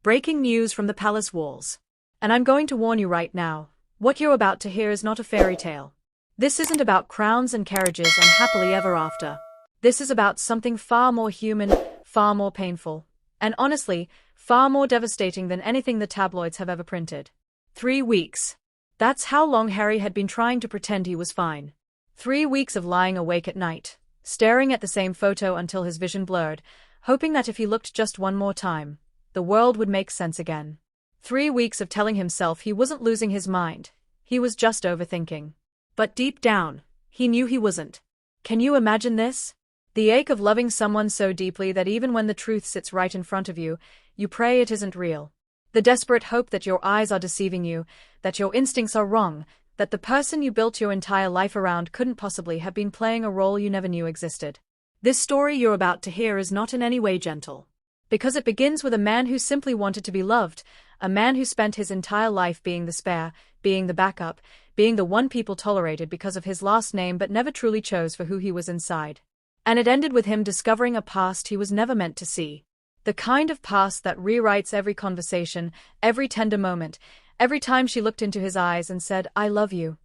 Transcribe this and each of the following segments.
Breaking news from the palace walls. And I'm going to warn you right now, what you're about to hear is not a fairy tale. This isn't about crowns and carriages and happily ever after. This is about something far more human, far more painful, and honestly, far more devastating than anything the tabloids have ever printed. 3 weeks. That's how long Harry had been trying to pretend he was fine. 3 weeks of lying awake at night, staring at the same photo until his vision blurred, hoping that if he looked just one more time, the world would make sense again. 3 weeks of telling himself he wasn't losing his mind, he was just overthinking. But deep down, he knew he wasn't. Can you imagine this? The ache of loving someone so deeply that even when the truth sits right in front of you, you pray it isn't real. The desperate hope that your eyes are deceiving you, that your instincts are wrong, that the person you built your entire life around couldn't possibly have been playing a role you never knew existed. This story you're about to hear is not in any way gentle. Because it begins with a man who simply wanted to be loved, a man who spent his entire life being the spare, being the backup, being the one people tolerated because of his last name but never truly chose for who he was inside. And it ended with him discovering a past he was never meant to see. The kind of past that rewrites every conversation, every tender moment, every time she looked into his eyes and said, "I love you."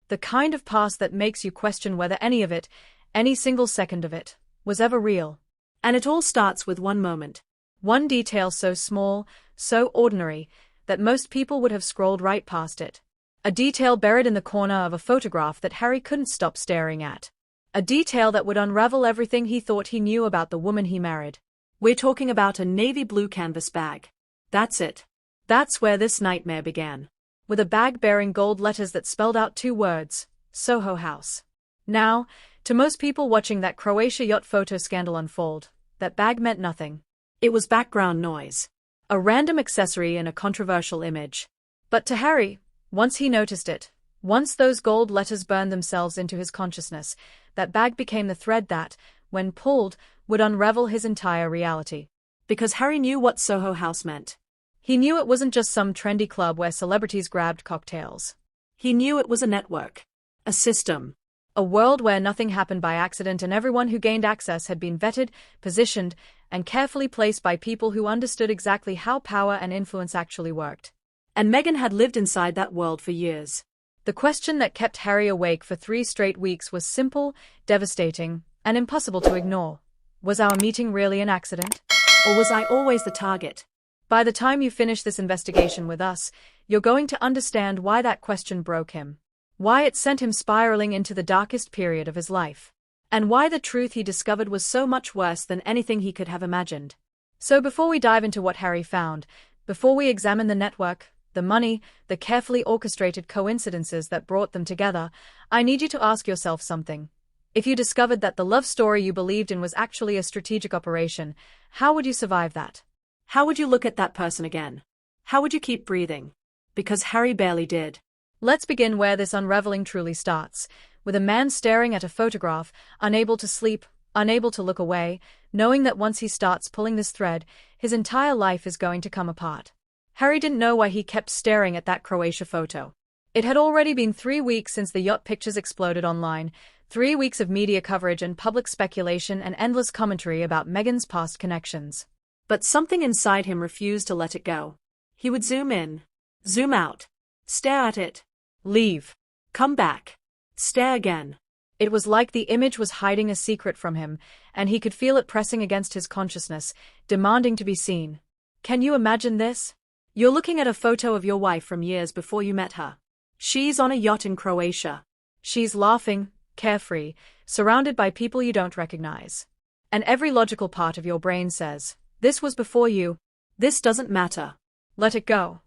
The kind of past that makes you question whether any of it, any single second of it, was ever real. And it all starts with one moment. One detail so small, so ordinary, that most people would have scrolled right past it. A detail buried in the corner of a photograph that Harry couldn't stop staring at. A detail that would unravel everything he thought he knew about the woman he married. We're talking about a navy blue canvas bag. That's it. That's where this nightmare began. With a bag bearing gold letters that spelled out 2 words, Soho House. Now, to most people watching that Croatia yacht photo scandal unfold, that bag meant nothing. It was background noise. A random accessory in a controversial image. But to Harry, once he noticed it, once those gold letters burned themselves into his consciousness, that bag became the thread that, when pulled, would unravel his entire reality. Because Harry knew what Soho House meant. He knew it wasn't just some trendy club where celebrities grabbed cocktails. He knew it was a network. A system. A world where nothing happened by accident and everyone who gained access had been vetted, positioned, and carefully placed by people who understood exactly how power and influence actually worked. And Meghan had lived inside that world for years. The question that kept Harry awake for 3 straight weeks was simple, devastating, and impossible to ignore. Was our meeting really an accident? Or was I always the target? By the time you finish this investigation with us, you're going to understand why that question broke him. Why it sent him spiraling into the darkest period of his life. And why the truth he discovered was so much worse than anything he could have imagined. So before we dive into what Harry found, before we examine the network, the money, the carefully orchestrated coincidences that brought them together, I need you to ask yourself something. If you discovered that the love story you believed in was actually a strategic operation, how would you survive that? How would you look at that person again? How would you keep breathing? Because Harry barely did. Let's begin where this unraveling truly starts, with a man staring at a photograph, unable to sleep, unable to look away, knowing that once he starts pulling this thread, his entire life is going to come apart. Harry didn't know why he kept staring at that Croatia photo. It had already been 3 weeks since the yacht pictures exploded online, 3 weeks of media coverage and public speculation and endless commentary about Meghan's past connections. But something inside him refused to let it go. He would zoom in, zoom out, stare at it, leave, come back, stare again. It was like the image was hiding a secret from him, and he could feel it pressing against his consciousness, demanding to be seen. Can you imagine this? You're looking at a photo of your wife from years before you met her. She's on a yacht in Croatia. She's laughing, carefree, surrounded by people you don't recognize. And every logical part of your brain says, this was before you. This doesn't matter. Let it go.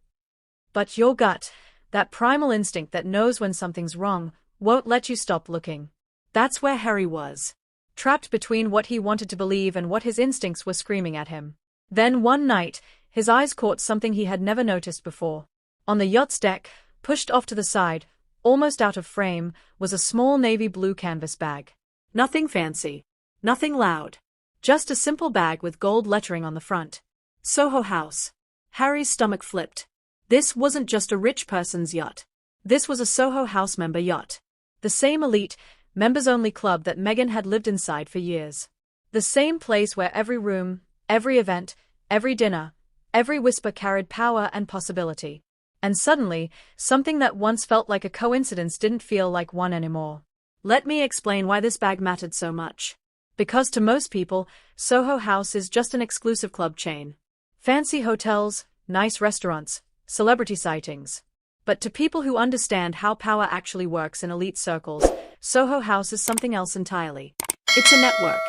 But your gut, that primal instinct that knows when something's wrong, won't let you stop looking. That's where Harry was. Trapped between what he wanted to believe and what his instincts were screaming at him. Then one night, his eyes caught something he had never noticed before. On the yacht's deck, pushed off to the side, almost out of frame, was a small navy blue canvas bag. Nothing fancy. Nothing loud. Just a simple bag with gold lettering on the front. Soho House. Harry's stomach flipped. This wasn't just a rich person's yacht. This was a Soho House member yacht. The same elite, members-only club that Meghan had lived inside for years. The same place where every room, every event, every dinner, Every whisper carried power and possibility. And suddenly, something that once felt like a coincidence didn't feel like one anymore. Let me explain why this bag mattered so much. Because to most people, Soho House is just an exclusive club chain. Fancy hotels, nice restaurants, celebrity sightings. But to people who understand how power actually works in elite circles, Soho House is something else entirely. It's a network.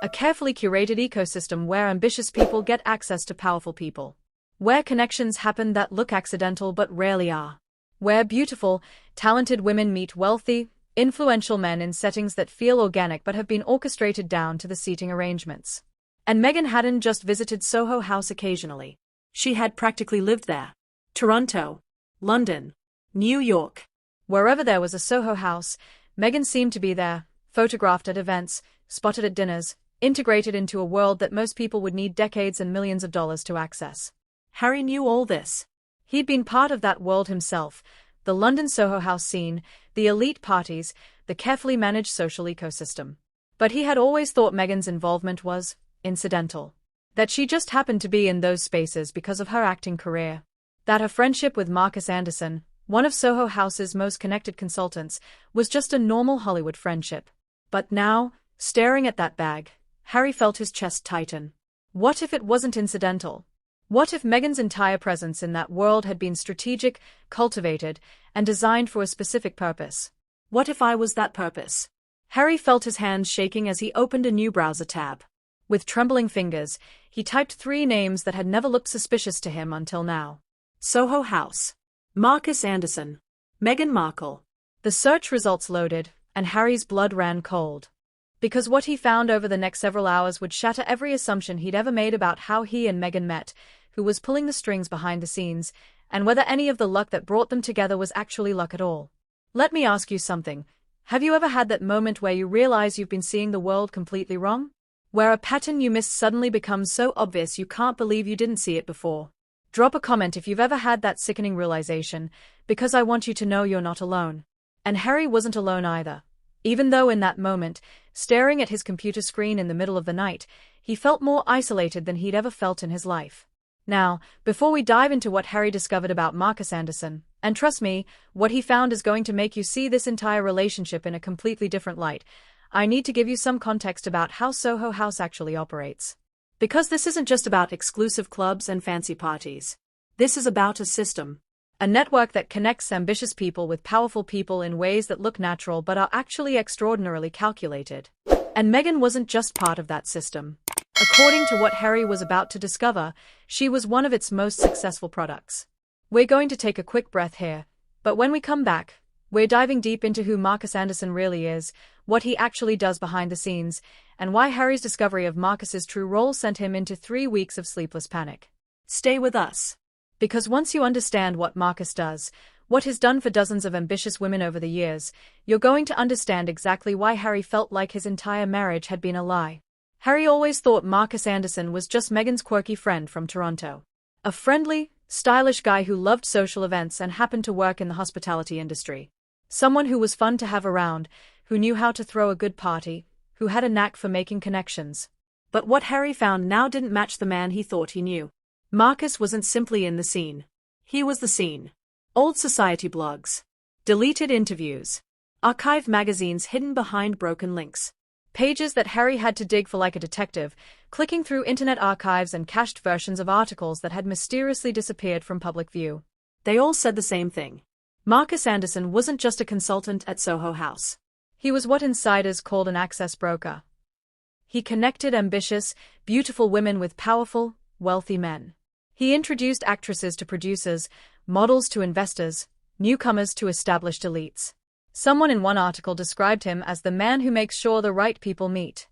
A carefully curated ecosystem where ambitious people get access to powerful people. Where connections happen that look accidental but rarely are. Where beautiful, talented women meet wealthy, influential men in settings that feel organic but have been orchestrated down to the seating arrangements. And Meghan hadn't just visited Soho House occasionally. She had practically lived there. Toronto, London, New York. Wherever there was a Soho House, Meghan seemed to be there, photographed at events, spotted at dinners, integrated into a world that most people would need decades and millions of dollars to access. Harry knew all this. He'd been part of that world himself, the London Soho House scene, the elite parties, the carefully managed social ecosystem. But he had always thought Meghan's involvement was incidental. That she just happened to be in those spaces because of her acting career. That her friendship with Marcus Anderson, one of Soho House's most connected consultants, was just a normal Hollywood friendship. But now, staring at that bag, Harry felt his chest tighten. What if it wasn't incidental? What if Meghan's entire presence in that world had been strategic, cultivated, and designed for a specific purpose? What if I was that purpose? Harry felt his hands shaking as he opened a new browser tab. With trembling fingers, he typed 3 names that had never looked suspicious to him until now. Soho House. Marcus Anderson. Meghan Markle. The search results loaded, and Harry's blood ran cold. Because what he found over the next several hours would shatter every assumption he'd ever made about how he and Meghan met, who was pulling the strings behind the scenes, and whether any of the luck that brought them together was actually luck at all. Let me ask you something. Have you ever had that moment where you realize you've been seeing the world completely wrong? Where a pattern you missed suddenly becomes so obvious you can't believe you didn't see it before? Drop a comment if you've ever had that sickening realization, because I want you to know you're not alone. And Harry wasn't alone either. Even though in that moment, staring at his computer screen in the middle of the night, he felt more isolated than he'd ever felt in his life. Now, before we dive into what Harry discovered about Marcus Anderson, and trust me, what he found is going to make you see this entire relationship in a completely different light, I need to give you some context about how Soho House actually operates. Because this isn't just about exclusive clubs and fancy parties. This is about a system. A network that connects ambitious people with powerful people in ways that look natural but are actually extraordinarily calculated. And Meghan wasn't just part of that system. According to what Harry was about to discover, she was one of its most successful products. We're going to take a quick breath here, but when we come back, we're diving deep into who Marcus Anderson really is, what he actually does behind the scenes, and why Harry's discovery of Marcus's true role sent him into 3 weeks of sleepless panic. Stay with us. Because once you understand what Marcus does, what he's done for dozens of ambitious women over the years, you're going to understand exactly why Harry felt like his entire marriage had been a lie. Harry always thought Marcus Anderson was just Meghan's quirky friend from Toronto. A friendly, stylish guy who loved social events and happened to work in the hospitality industry. Someone who was fun to have around, who knew how to throw a good party, who had a knack for making connections. But what Harry found now didn't match the man he thought he knew. Marcus wasn't simply in the scene. He was the scene. Old society blogs. Deleted interviews. Archived magazines hidden behind broken links. Pages that Harry had to dig for like a detective, clicking through internet archives and cached versions of articles that had mysteriously disappeared from public view. They all said the same thing. Marcus Anderson wasn't just a consultant at Soho House. He was what insiders called an access broker. He connected ambitious, beautiful women with powerful, wealthy men. He introduced actresses to producers, models to investors, newcomers to established elites. Someone in one article described him as the man who makes sure the right people meet.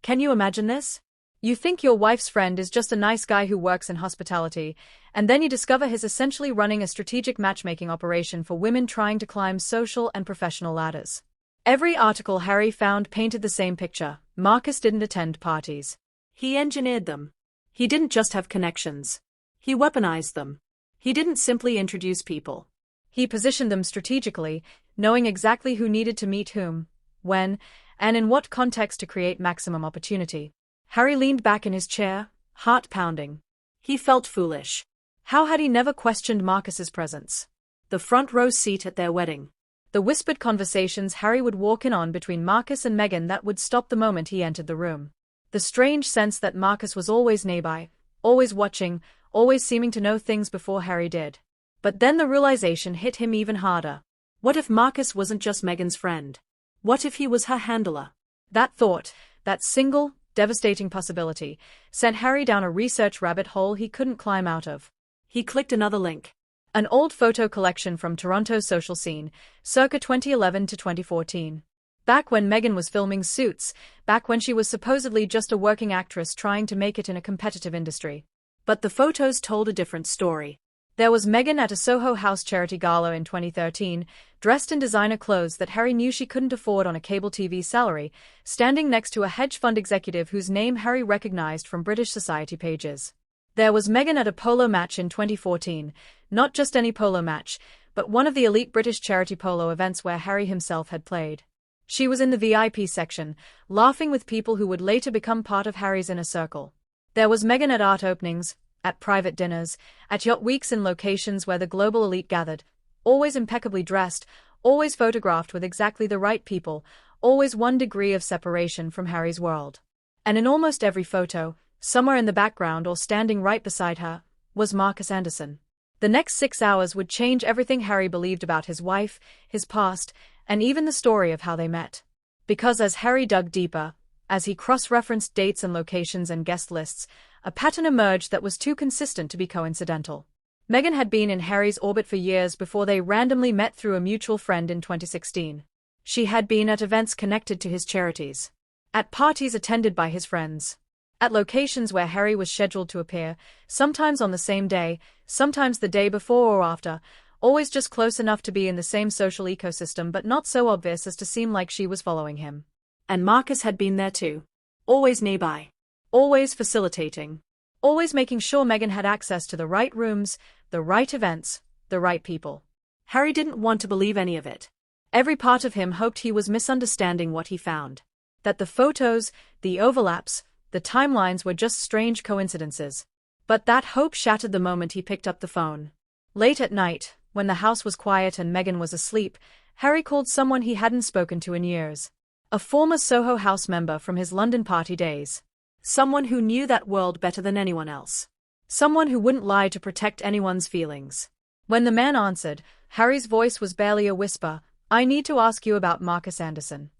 Can you imagine this? You think your wife's friend is just a nice guy who works in hospitality, and then you discover he's essentially running a strategic matchmaking operation for women trying to climb social and professional ladders. Every article Harry found painted the same picture. Marcus didn't attend parties. He engineered them. He didn't just have connections. He weaponized them. He didn't simply introduce people. He positioned them strategically, knowing exactly who needed to meet whom, when, and in what context to create maximum opportunity. Harry leaned back in his chair, heart pounding. He felt foolish. How had he never questioned Marcus's presence? The front row seat at their wedding. The whispered conversations Harry would walk in on between Marcus and Meghan that would stop the moment he entered the room. The strange sense that Marcus was always nearby, always watching, always seeming to know things before Harry did. But then the realization hit him even harder. What if Marcus wasn't just Meghan's friend? What if he was her handler? That thought, that single, devastating possibility, sent Harry down a research rabbit hole he couldn't climb out of. He clicked another link. An old photo collection from Toronto's social scene, circa 2011 to 2014. Back when Meghan was filming Suits, back when she was supposedly just a working actress trying to make it in a competitive industry. But the photos told a different story. There was Meghan at a Soho House charity gala in 2013, dressed in designer clothes that Harry knew she couldn't afford on a cable TV salary, standing next to a hedge fund executive whose name Harry recognized from British Society pages. There was Meghan at a polo match in 2014, not just any polo match, but one of the elite British charity polo events where Harry himself had played. She was in the VIP section, laughing with people who would later become part of Harry's inner circle. There was Meghan at art openings, at private dinners, at yacht weeks in locations where the global elite gathered, always impeccably dressed, always photographed with exactly the right people, always one degree of separation from Harry's world. And in almost every photo, somewhere in the background or standing right beside her, was Marcus Anderson. The next 6 hours would change everything Harry believed about his wife, his past, and even the story of how they met. Because as Harry dug deeper, as he cross-referenced dates and locations and guest lists, a pattern emerged that was too consistent to be coincidental. Meghan had been in Harry's orbit for years before they randomly met through a mutual friend in 2016. She had been at events connected to his charities, at parties attended by his friends, at locations where Harry was scheduled to appear, sometimes on the same day, sometimes the day before or after, always just close enough to be in the same social ecosystem but not so obvious as to seem like she was following him. And Marcus had been there too. Always nearby. Always facilitating. Always making sure Meghan had access to the right rooms, the right events, the right people. Harry didn't want to believe any of it. Every part of him hoped he was misunderstanding what he found. That the photos, the overlaps, the timelines were just strange coincidences. But that hope shattered the moment he picked up the phone. Late at night, when the house was quiet and Meghan was asleep, Harry called someone he hadn't spoken to in years. A former Soho House member from his London party days. Someone who knew that world better than anyone else. Someone who wouldn't lie to protect anyone's feelings. When the man answered, Harry's voice was barely a whisper. "I need to ask you about Marcus Anderson."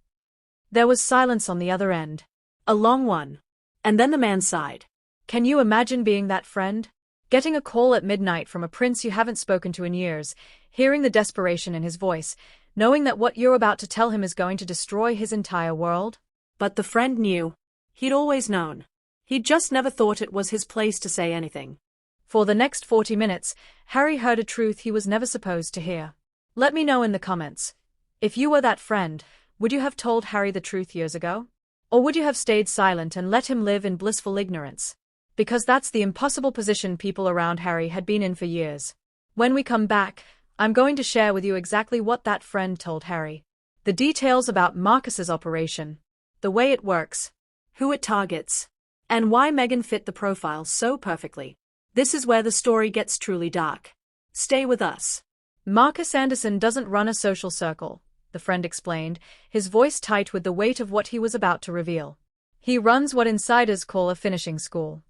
There was silence on the other end. A long one. And then the man sighed. Can you imagine being that friend? Getting a call at midnight from a prince you haven't spoken to in years, hearing the desperation in his voice, knowing that what you're about to tell him is going to destroy his entire world? But the friend knew. He'd always known. He'd just never thought it was his place to say anything. For the next 40 minutes, Harry heard a truth he was never supposed to hear. Let me know in the comments. If you were that friend, would you have told Harry the truth years ago? Or would you have stayed silent and let him live in blissful ignorance? Because that's the impossible position people around Harry had been in for years. When we come back, I'm going to share with you exactly what that friend told Harry. The details about Marcus's operation. The way it works. Who it targets. And why Meghan fit the profile so perfectly. This is where the story gets truly dark. Stay with us. Marcus Anderson doesn't run a social circle, the friend explained, his voice tight with the weight of what he was about to reveal. He runs what insiders call a finishing school.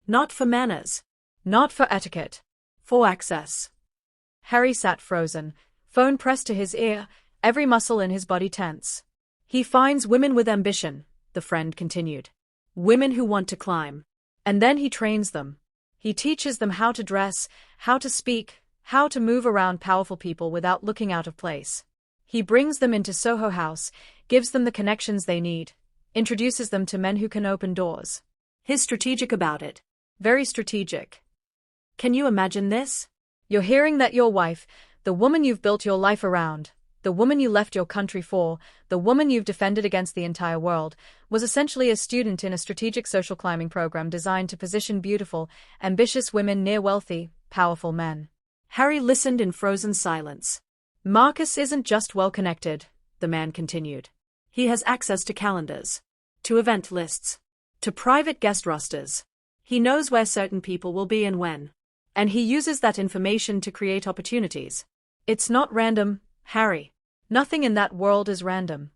Not for manners. Not for etiquette. For access. Harry sat frozen, phone pressed to his ear, every muscle in his body tense. He finds women with ambition, the friend continued. Women who want to climb. And then he trains them. He teaches them how to dress, how to speak, how to move around powerful people without looking out of place. He brings them into Soho House, gives them the connections they need, introduces them to men who can open doors. He's strategic about it. Very strategic. Can you imagine this? You're hearing that your wife, the woman you've built your life around, the woman you left your country for, the woman you've defended against the entire world, was essentially a student in a strategic social climbing program designed to position beautiful, ambitious women near wealthy, powerful men. Harry listened in frozen silence. Marcus isn't just well-connected, the man continued. He has access to calendars, to event lists, to private guest rosters. He knows where certain people will be and when. And he uses that information to create opportunities. It's not random, Harry. Nothing in that world is random.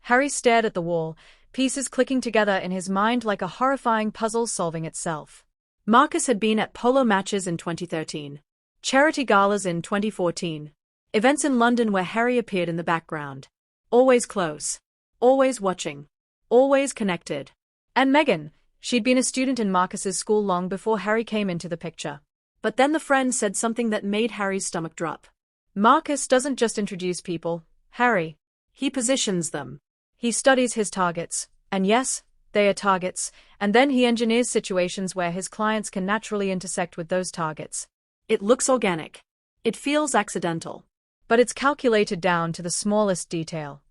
Harry stared at the wall, pieces clicking together in his mind like a horrifying puzzle solving itself. Marcus had been at polo matches in 2013. Charity galas in 2014. Events in London where Harry appeared in the background. Always close. Always watching. Always connected. And Meghan, she'd been a student in Marcus's school long before Harry came into the picture. But then the friend said something that made Harry's stomach drop. Marcus doesn't just introduce people, Harry. He positions them. He studies his targets, and yes, they are targets, and then he engineers situations where his clients can naturally intersect with those targets. It looks organic. It feels accidental. But it's calculated down to the smallest detail.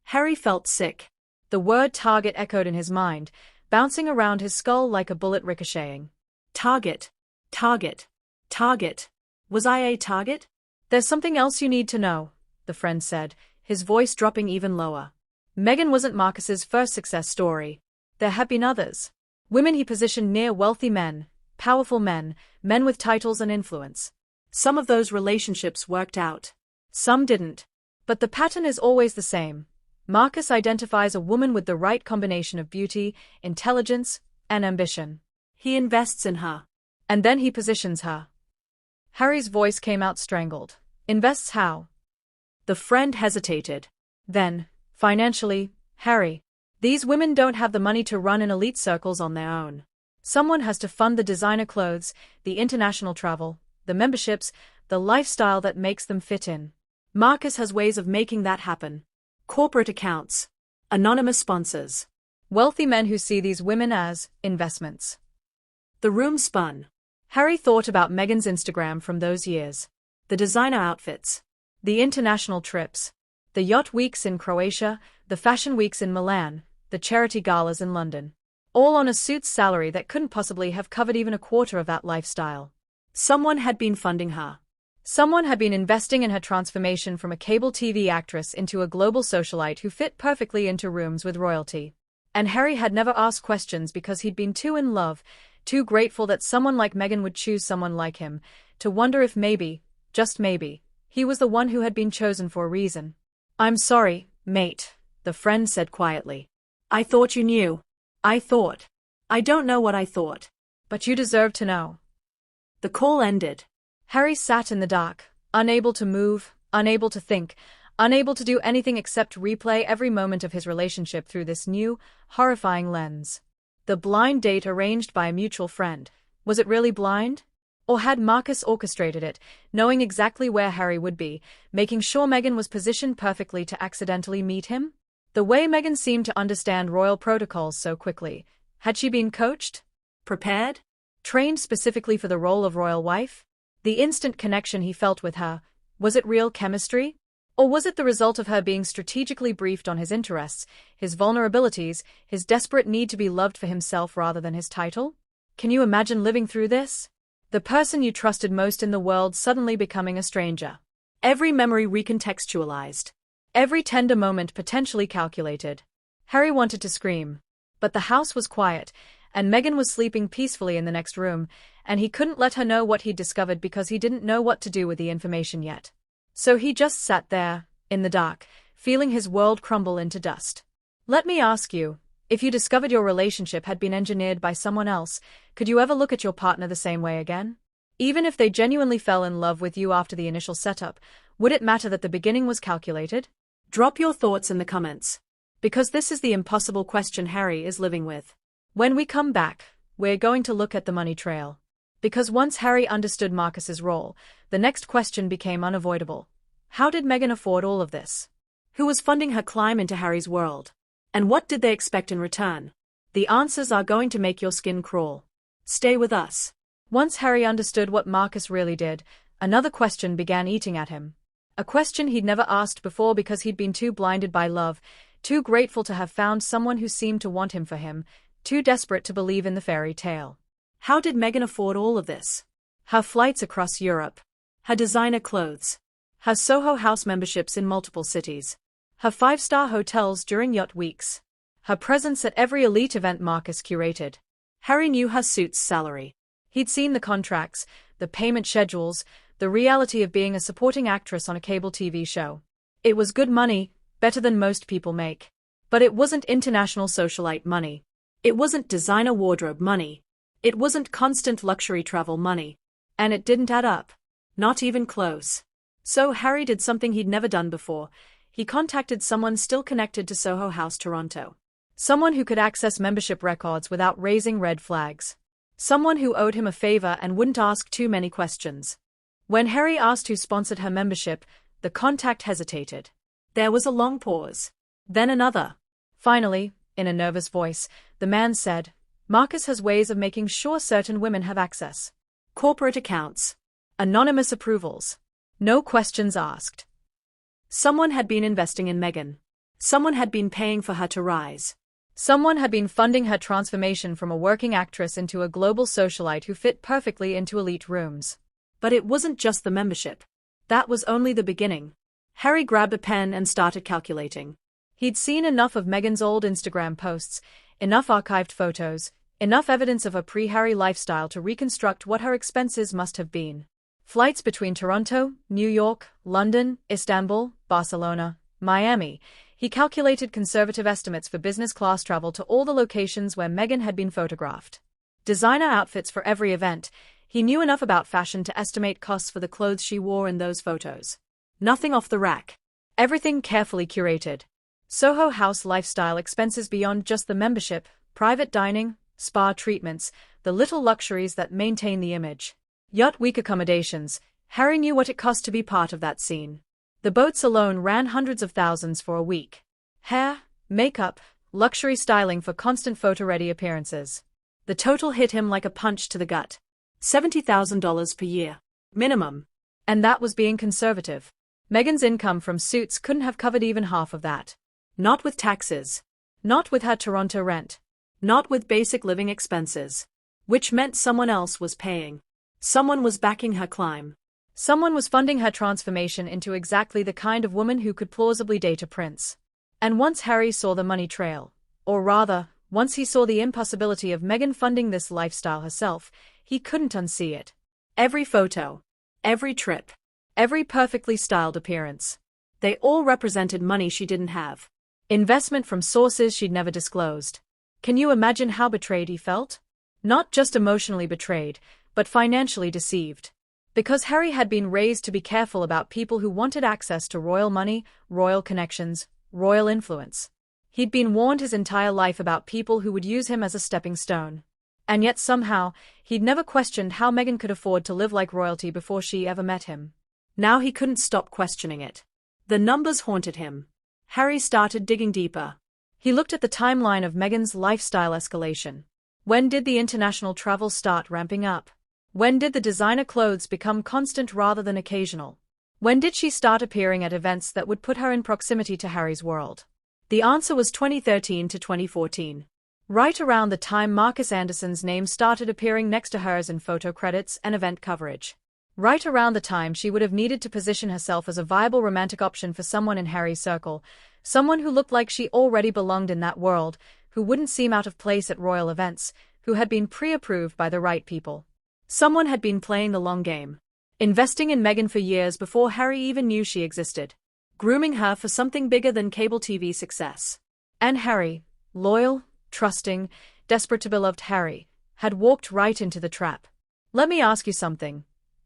Harry felt sick. The word target echoed in his mind, bouncing around his skull like a bullet ricocheting. Target. Target. Target. Was I a target? There's something else you need to know, the friend said, his voice dropping even lower. Meghan wasn't Marcus's first success story. There had been others. Women he positioned near wealthy men, powerful men, men with titles and influence. Some of those relationships worked out. Some didn't. But the pattern is always the same. Marcus identifies a woman with the right combination of beauty, intelligence, and ambition. He invests in her. And then he positions her. Harry's voice came out strangled. Invests how? The friend hesitated. Then, financially, Harry. These women don't have the money to run in elite circles on their own. Someone has to fund the designer clothes, the international travel, the memberships, the lifestyle that makes them fit in. Marcus has ways of making that happen. Corporate accounts. Anonymous sponsors. Wealthy men who see these women as investments. The room spun. Harry thought about Meghan's Instagram from those years. The designer outfits. The international trips. The yacht weeks in Croatia, the fashion weeks in Milan, the charity galas in London. All on a suit's salary that couldn't possibly have covered even a quarter of that lifestyle. Someone had been funding her. Someone had been investing in her transformation from a cable TV actress into a global socialite who fit perfectly into rooms with royalty. And Harry had never asked questions because he'd been too in love, too grateful that someone like Meghan would choose someone like him, to wonder if maybe, just maybe, he was the one who had been chosen for a reason. I'm sorry, mate, the friend said quietly. I thought you knew. I thought. I don't know what I thought. But you deserve to know. The call ended. Harry sat in the dark, unable to move, unable to think, unable to do anything except replay every moment of his relationship through this new, horrifying lens. The blind date arranged by a mutual friend. Was it really blind? Or had Marcus orchestrated it, knowing exactly where Harry would be, making sure Meghan was positioned perfectly to accidentally meet him? The way Meghan seemed to understand royal protocols so quickly. Had she been coached? Prepared? Trained specifically for the role of royal wife? The instant connection he felt with her, was it real chemistry? Or was it the result of her being strategically briefed on his interests, his vulnerabilities, his desperate need to be loved for himself rather than his title? Can you imagine living through this? The person you trusted most in the world suddenly becoming a stranger. Every memory recontextualized. Every tender moment potentially calculated. Harry wanted to scream. But the house was quiet, and Meghan was sleeping peacefully in the next room, and he couldn't let her know what he'd discovered because he didn't know what to do with the information yet. So he just sat there, in the dark, feeling his world crumble into dust. Let me ask you, if you discovered your relationship had been engineered by someone else, could you ever look at your partner the same way again? Even if they genuinely fell in love with you after the initial setup, would it matter that the beginning was calculated? Drop your thoughts in the comments. Because this is the impossible question Harry is living with. When we come back, we're going to look at the money trail. Because once Harry understood Marcus's role, the next question became unavoidable. How did Meghan afford all of this? Who was funding her climb into Harry's world? And what did they expect in return? The answers are going to make your skin crawl. Stay with us. Once Harry understood what Marcus really did, another question began eating at him. A question he'd never asked before because he'd been too blinded by love, too grateful to have found someone who seemed to want him for him, too desperate to believe in the fairy tale. How did Meghan afford all of this? Her flights across Europe. Her designer clothes. Her Soho House memberships in multiple cities. Her 5-star hotels during yacht weeks. Her presence at every elite event Marcus curated. Harry knew her suit's salary. He'd seen the contracts, the payment schedules, the reality of being a supporting actress on a cable TV show. It was good money, better than most people make. But it wasn't international socialite money. It wasn't designer wardrobe money. It wasn't constant luxury travel money. And it didn't add up. Not even close. So Harry did something he'd never done before. He contacted someone still connected to Soho House Toronto. Someone who could access membership records without raising red flags. Someone who owed him a favor and wouldn't ask too many questions. When Harry asked who sponsored her membership, the contact hesitated. There was a long pause. Then another. Finally, in a nervous voice, the man said, "Marcus has ways of making sure certain women have access. Corporate accounts. Anonymous approvals. No questions asked." Someone had been investing in Meghan. Someone had been paying for her to rise. Someone had been funding her transformation from a working actress into a global socialite who fit perfectly into elite rooms. But it wasn't just the membership. That was only the beginning. Harry grabbed a pen and started calculating. He'd seen enough of Meghan's old Instagram posts, enough archived photos, enough evidence of a pre-Harry lifestyle to reconstruct what her expenses must have been. Flights between Toronto, New York, London, Istanbul, Barcelona, Miami. He calculated conservative estimates for business class travel to all the locations where Meghan had been photographed. Designer outfits for every event. He knew enough about fashion to estimate costs for the clothes she wore in those photos. Nothing off the rack. Everything carefully curated. Soho House lifestyle expenses beyond just the membership, private dining, spa treatments, the little luxuries that maintain the image. Yacht week accommodations. Harry knew what it cost to be part of that scene. The boats alone ran hundreds of thousands for a week. Hair, makeup, luxury styling for constant photo-ready appearances. The total hit him like a punch to the gut. $70,000 per year. Minimum. And that was being conservative. Meghan's income from suits couldn't have covered even half of that. Not with taxes. Not with her Toronto rent. Not with basic living expenses. Which meant someone else was paying. Someone was backing her climb. Someone was funding her transformation into exactly the kind of woman who could plausibly date a prince. And once Harry saw the money trail, or rather, once he saw the impossibility of Meghan funding this lifestyle herself, he couldn't unsee it. Every photo, every trip, every perfectly styled appearance. They all represented money she didn't have. Investment from sources she'd never disclosed. Can you imagine how betrayed he felt? Not just emotionally betrayed, but financially deceived. Because Harry had been raised to be careful about people who wanted access to royal money, royal connections, royal influence. He'd been warned his entire life about people who would use him as a stepping stone. And yet somehow, he'd never questioned how Meghan could afford to live like royalty before she ever met him. Now he couldn't stop questioning it. The numbers haunted him. Harry started digging deeper. He looked at the timeline of Meghan's lifestyle escalation. When did the international travel start ramping up? When did the designer clothes become constant rather than occasional? When did she start appearing at events that would put her in proximity to Harry's world? The answer was 2013 to 2014. Right around the time Marcus Anderson's name started appearing next to hers in photo credits and event coverage. Right around the time she would have needed to position herself as a viable romantic option for someone in Harry's circle, someone who looked like she already belonged in that world, who wouldn't seem out of place at royal events, who had been pre-approved by the right people. Someone had been playing the long game, investing in Meghan for years before Harry even knew she existed, grooming her for something bigger than cable TV success. And Harry, loyal, trusting, desperate to beloved Harry, had walked right into the trap. Let me ask you something.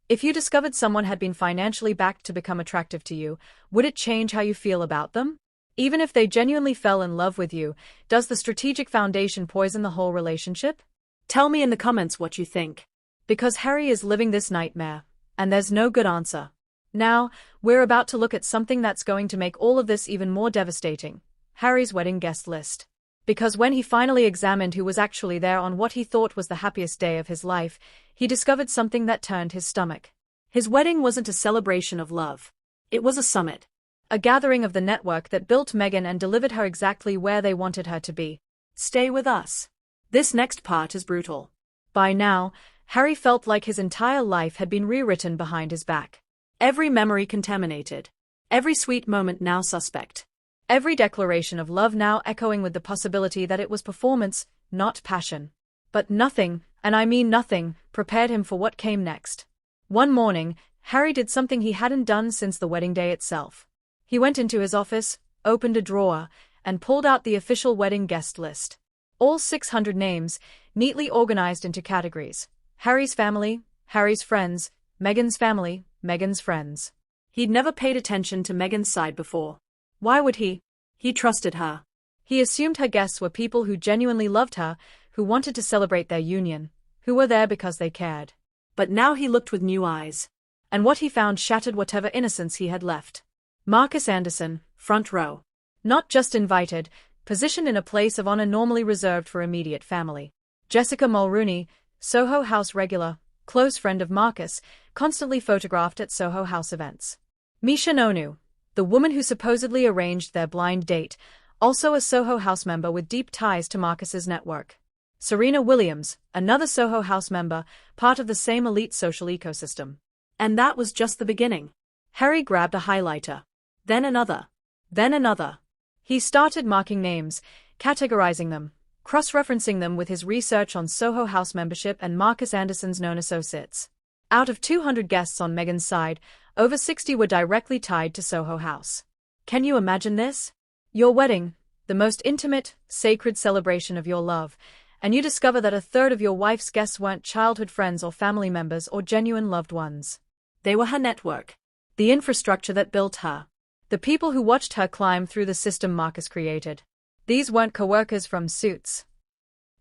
If you discovered someone had been financially backed to become attractive to you, would it change how you feel about them? Even if they genuinely fell in love with you, does the strategic foundation poison the whole relationship? Tell me in the comments what you think. Because Harry is living this nightmare, and there's no good answer. Now, we're about to look at something that's going to make all of this even more devastating. Harry's wedding guest list. Because when he finally examined who was actually there on what he thought was the happiest day of his life, he discovered something that turned his stomach. His wedding wasn't a celebration of love. It was a summit. A gathering of the network that built Meghan and delivered her exactly where they wanted her to be. Stay with us. This next part is brutal. By now, Harry felt like his entire life had been rewritten behind his back. Every memory contaminated. Every sweet moment now suspect. Every declaration of love now echoing with the possibility that it was performance, not passion. But nothing, and I mean nothing, prepared him for what came next. One morning, Harry did something he hadn't done since the wedding day itself. He went into his office, opened a drawer, and pulled out the official wedding guest list. All 600 names, neatly organized into categories. Harry's family, Harry's friends, Meghan's family, Meghan's friends. He'd never paid attention to Meghan's side before. Why would he? He trusted her. He assumed her guests were people who genuinely loved her, who wanted to celebrate their union, who were there because they cared. But now he looked with new eyes. And what he found shattered whatever innocence he had left. Marcus Anderson, front row. Not just invited, positioned in a place of honor normally reserved for immediate family. Jessica Mulrooney, Soho House regular, close friend of Marcus, constantly photographed at Soho House events. Misha Nonu, the woman who supposedly arranged their blind date, also a Soho House member with deep ties to Marcus's network. Serena Williams, another Soho House member, part of the same elite social ecosystem. And that was just the beginning. Harry grabbed a highlighter. Then another. Then another. He started marking names, categorizing them, cross-referencing them with his research on Soho House membership and Marcus Anderson's known associates. Out of 200 guests on Meghan's side, over 60 were directly tied to Soho House. Can you imagine this? Your wedding, the most intimate, sacred celebration of your love, and you discover that a third of your wife's guests weren't childhood friends or family members or genuine loved ones. They were her network. The infrastructure that built her. The people who watched her climb through the system Marcus created. These weren't co-workers from Suits.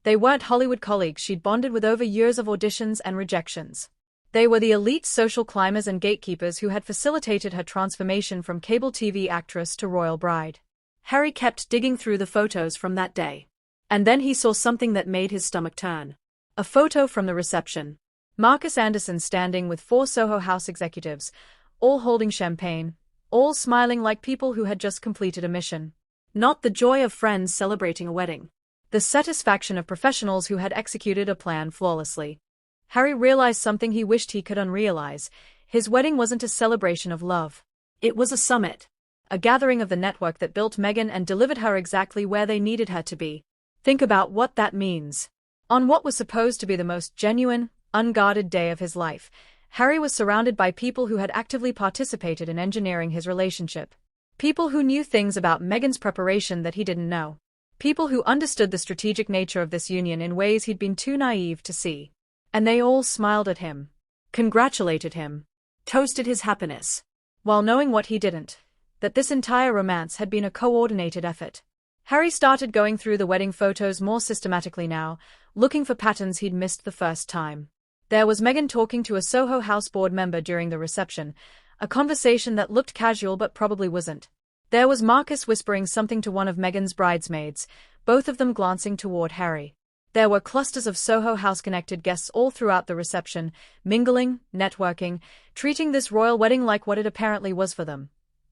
They weren't Hollywood colleagues she'd bonded with over years of auditions and rejections. They were the elite social climbers and gatekeepers who had facilitated her transformation from cable TV actress to royal bride. Harry kept digging through the photos from that day. And then he saw something that made his stomach turn. A photo from the reception. Marcus Anderson standing with 4 Soho House executives, all holding champagne, all smiling like people who had just completed a mission. Not the joy of friends celebrating a wedding. The satisfaction of professionals who had executed a plan flawlessly. Harry realized something he wished he could unrealize. His wedding wasn't a celebration of love. It was a summit. A gathering of the network that built Meghan and delivered her exactly where they needed her to be. Think about what that means. On what was supposed to be the most genuine, unguarded day of his life, Harry was surrounded by people who had actively participated in engineering his relationship. People who knew things about Meghan's preparation that he didn't know. People who understood the strategic nature of this union in ways he'd been too naive to see. And they all smiled at him, congratulated him, toasted his happiness, while knowing what he didn't, that this entire romance had been a coordinated effort. Harry started going through the wedding photos more systematically now, looking for patterns he'd missed the first time. There was Meghan talking to a Soho House board member during the reception, a conversation that looked casual but probably wasn't. There was Marcus whispering something to one of Meghan's bridesmaids, both of them glancing toward Harry. There were clusters of Soho House-connected guests all throughout the reception, mingling, networking, treating this royal wedding like what it apparently was for them.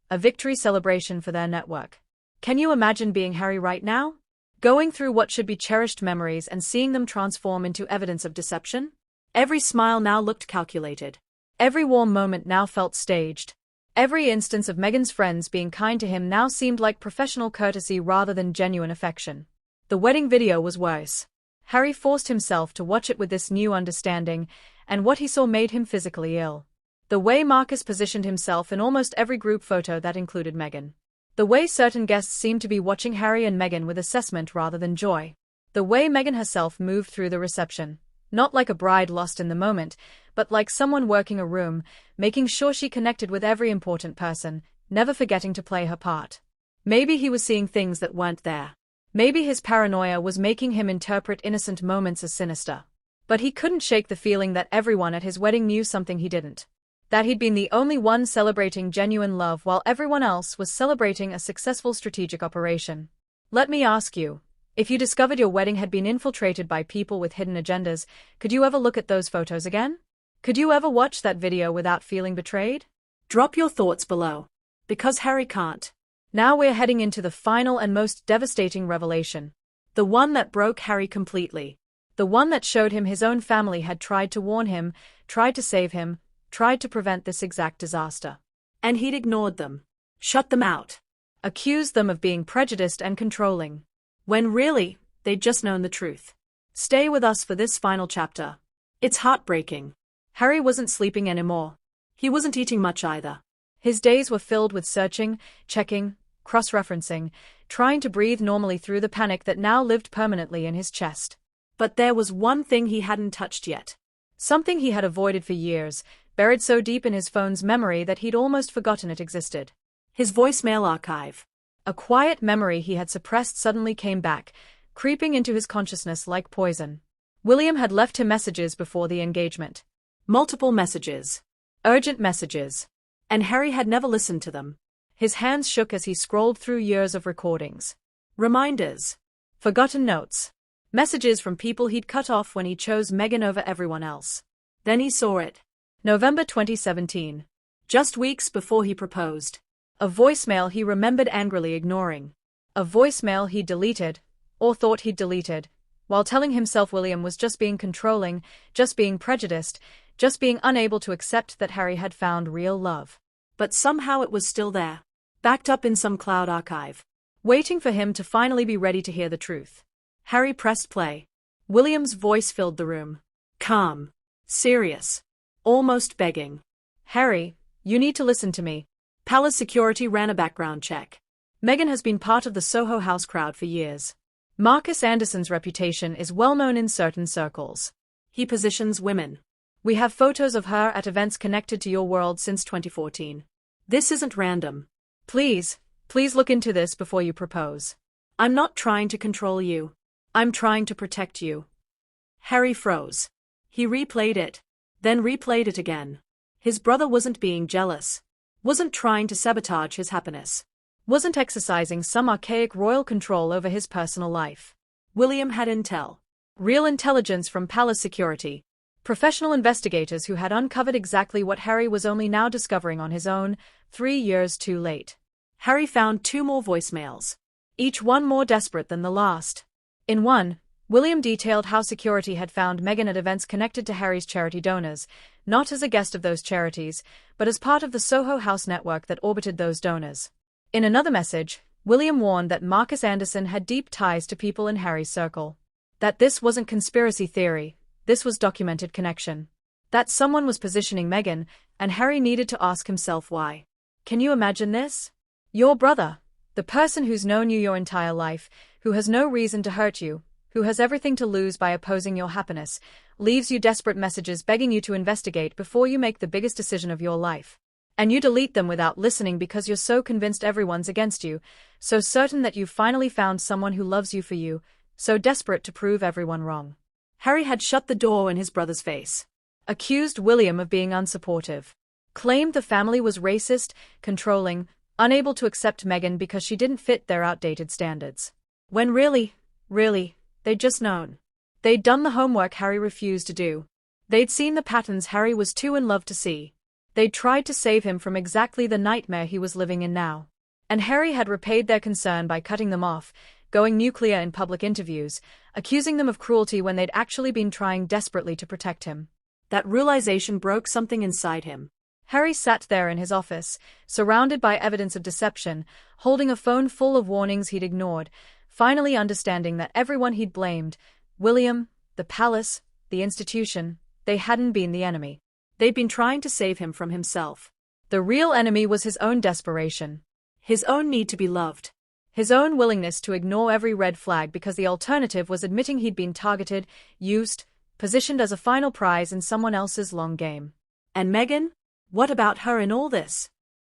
A victory celebration for their network. Can you imagine being Harry right now? Going through what should be cherished memories and seeing them transform into evidence of deception? Every smile now looked calculated. Every warm moment now felt staged. Every instance of Meghan's friends being kind to him now seemed like professional courtesy rather than genuine affection. The wedding video was worse. Harry forced himself to watch it with this new understanding, and what he saw made him physically ill. The way Marcus positioned himself in almost every group photo that included Meghan. The way certain guests seemed to be watching Harry and Meghan with assessment rather than joy. The way Meghan herself moved through the reception. Not like a bride lost in the moment, but like someone working a room, making sure she connected with every important person, never forgetting to play her part. Maybe he was seeing things that weren't there. Maybe his paranoia was making him interpret innocent moments as sinister. But he couldn't shake the feeling that everyone at his wedding knew something he didn't. That he'd been the only one celebrating genuine love while everyone else was celebrating a successful strategic operation. Let me ask you. If you discovered your wedding had been infiltrated by people with hidden agendas, could you ever look at those photos again? Could you ever watch that video without feeling betrayed? Drop your thoughts below. Because Harry can't. Now we're heading into the final and most devastating revelation. The one that broke Harry completely. The one that showed him his own family had tried to warn him, tried to save him, tried to prevent this exact disaster. And he'd ignored them. Shut them out. Accused them of being prejudiced and controlling. When really, they'd just known the truth. Stay with us for this final chapter. It's heartbreaking. Harry wasn't sleeping anymore. He wasn't eating much either. His days were filled with searching, checking, cross-referencing, trying to breathe normally through the panic that now lived permanently in his chest. But there was one thing he hadn't touched yet. Something he had avoided for years, buried so deep in his phone's memory that he'd almost forgotten it existed. His voicemail archive. A quiet memory he had suppressed suddenly came back, creeping into his consciousness like poison. William had left him messages before the engagement. Multiple messages. Urgent messages. And Harry had never listened to them. His hands shook as he scrolled through years of recordings. Reminders. Forgotten notes. Messages from people he'd cut off when he chose Meghan over everyone else. Then he saw it. November 2017. Just weeks before he proposed. A voicemail he remembered angrily ignoring. A voicemail he'd deleted, or thought he'd deleted, while telling himself William was just being controlling, just being prejudiced, just being unable to accept that Harry had found real love. But somehow it was still there, backed up in some cloud archive, waiting for him to finally be ready to hear the truth. Harry pressed play. William's voice filled the room. Calm. Serious. Almost begging. Harry, you need to listen to me. Palace security ran a background check. Meghan has been part of the Soho House crowd for years. Marcus Anderson's reputation is well known in certain circles. He positions women. We have photos of her at events connected to your world since 2014. This isn't random. Please look into this before you propose. I'm not trying to control you. I'm trying to protect you. Harry froze. He replayed it, then replayed it again. His brother wasn't being jealous. Wasn't trying to sabotage his happiness. Wasn't exercising some archaic royal control over his personal life. William had intel. Real intelligence from Palace security. Professional investigators who had uncovered exactly what Harry was only now discovering on his own, 3 years too late. Harry found 2 more voicemails. Each one more desperate than the last. In one, William detailed how security had found Meghan at events connected to Harry's charity donors, not as a guest of those charities, but as part of the Soho House network that orbited those donors. In another message, William warned that Marcus Anderson had deep ties to people in Harry's circle. That this wasn't conspiracy theory, this was documented connection. That someone was positioning Meghan, and Harry needed to ask himself why. Can you imagine this? Your brother, the person who's known you your entire life, who has no reason to hurt you, who has everything to lose by opposing your happiness, leaves you desperate messages begging you to investigate before you make the biggest decision of your life. And you delete them without listening because you're so convinced everyone's against you, so certain that you've finally found someone who loves you for you, so desperate to prove everyone wrong. Harry had shut the door in his brother's face. Accused William of being unsupportive. Claimed the family was racist, controlling, unable to accept Meghan because she didn't fit their outdated standards. When really, they'd just known. They'd done the homework Harry refused to do. They'd seen the patterns Harry was too in love to see. They'd tried to save him from exactly the nightmare he was living in now. And Harry had repaid their concern by cutting them off, going nuclear in public interviews, accusing them of cruelty when they'd actually been trying desperately to protect him. That realization broke something inside him. Harry sat there in his office, surrounded by evidence of deception, holding a phone full of warnings he'd ignored, finally understanding that everyone he'd blamed, William, the palace, the institution, they hadn't been the enemy. They'd been trying to save him from himself. The real enemy was his own desperation. His own need to be loved. His own willingness to ignore every red flag because the alternative was admitting he'd been targeted, used, positioned as a final prize in someone else's long game. And Meghan? What about her in all this?